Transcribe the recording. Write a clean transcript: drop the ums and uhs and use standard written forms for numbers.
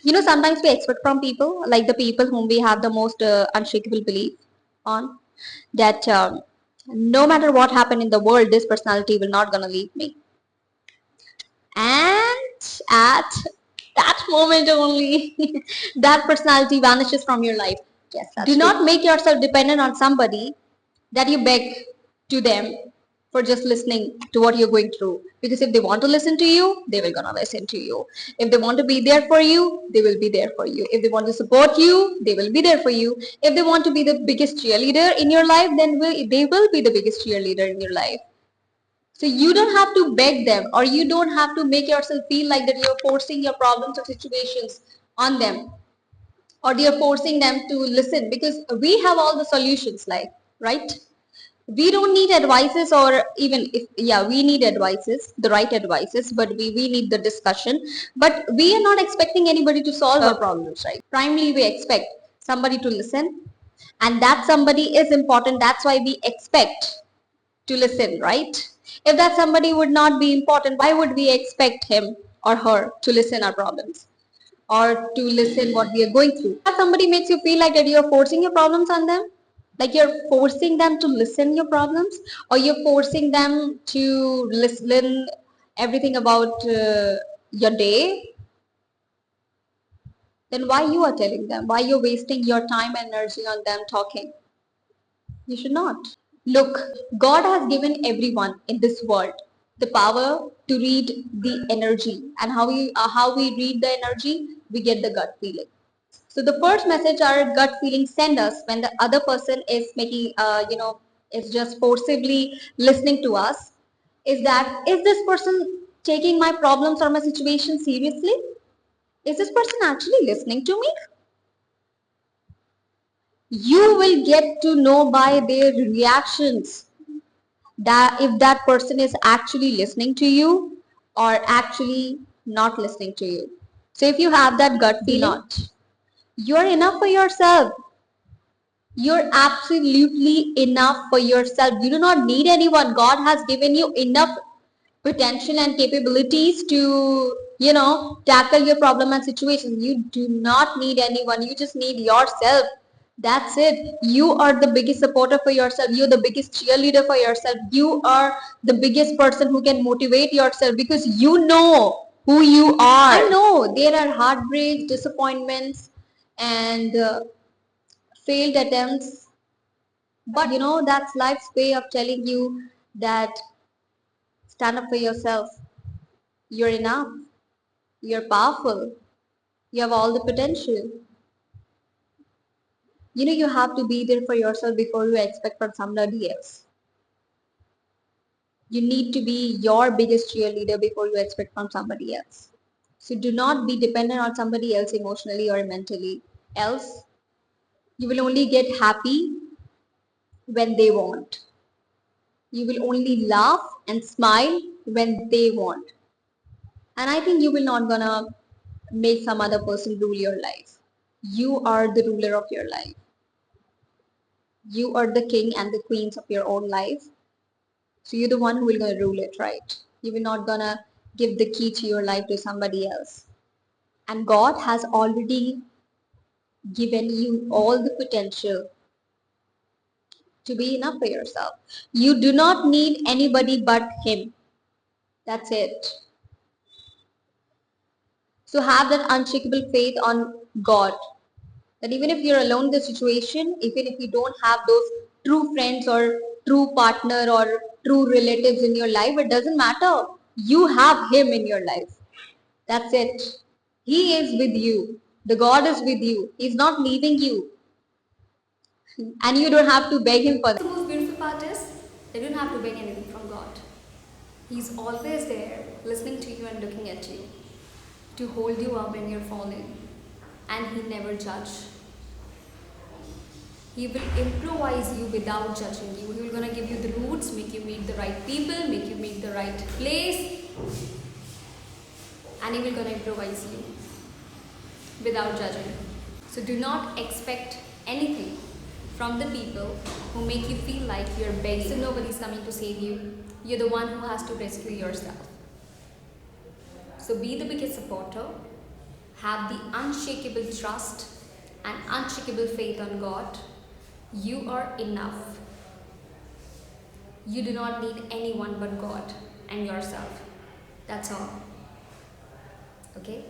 Sometimes we expect from people, like the people whom we have the most unshakable belief on, that no matter what happened in the world, this personality will not gonna leave me. And at that moment only, that personality vanishes from your life. Yes, Do not make yourself dependent on somebody that you beg to them for just listening to what you're going through. Because if they want to listen to you, they will gonna listen to you. If they want to be there for you, they will be there for you. If they want to support you, they will be there for you. If they want to be the biggest cheerleader in your life, then they will be the biggest cheerleader in your life. So you don't have to beg them, or you don't have to make yourself feel like that you're forcing your problems or situations on them, or you're forcing them to listen, because we have all the solutions, like, right? We don't need advices, or even if, yeah, we need advices, the right advices, but we need the discussion. But we are not expecting anybody to solve our problems, right? Primarily we expect somebody to listen, and that somebody is important. That's why we expect to listen, right? If that somebody would not be important, why would we expect him or her to listen our problems, or to listen what we are going through? If somebody makes you feel like that you're forcing your problems on them, like you're forcing them to listen your problems, or you're forcing them to listen everything about your day, then why you are telling them? Why you're wasting your time and energy on them talking? You should not. Look, God has given everyone in this world the power to read the energy, and how we read the energy, we get the gut feeling. So the first message our gut feeling send us when the other person is making, is just forcibly listening to us, is that, is this person taking my problems or my situation seriously? Is this person actually listening to me? You will get to know by their reactions that if that person is actually listening to you or actually not listening to you. So if you have that gut feeling, not. You're enough for yourself. You're absolutely enough for yourself. You do not need anyone. God has given you enough potential and capabilities to, tackle your problem and situation. You do not need anyone. You just need yourself. That's it. You are the biggest supporter for yourself. You're the biggest cheerleader for yourself. You are the biggest person who can motivate yourself, because you know who you are. I know there are heartbreaks, disappointments, and failed attempts, but that's life's way of telling you that stand up for yourself. You're enough. You're powerful. You have all the potential. You have to be there for yourself before you expect from somebody else. You need to be your biggest cheerleader before you expect from somebody else. So do not be dependent on somebody else emotionally or mentally. Else, you will only get happy when they want. You will only laugh and smile when they want. And I think you will not gonna make some other person rule your life. You are the ruler of your life. You are the king and the queens of your own life. So you're the one who will gonna rule it, right? You will not gonna give the key to your life to somebody else. And God has already given you all the potential to be enough for yourself. You do not need anybody but Him. That's it. So have that unshakable faith on God. That even if you're alone in the situation, even if you don't have those true friends or true partner or true relatives in your life, it doesn't matter. You have Him in your life. That's it. He is with you. The God is with you. He's not leaving you. And you don't have to beg Him for The that. most beautiful part is they don't have to beg anything from God. He's always there, listening to you and looking at you, to hold you up when you're falling. And He never judges. He will improvise you without judging you. He will gonna give you the roots, make you meet the right people, make you meet the right place, and He will gonna improvise you without judging. So do not expect anything from the people who make you feel like you're begging. So nobody's coming to save you. You're the one who has to rescue yourself. So be the biggest supporter. have the unshakable trust and unshakable faith on God, you are enough. You do not need anyone but God and yourself. That's all. Okay?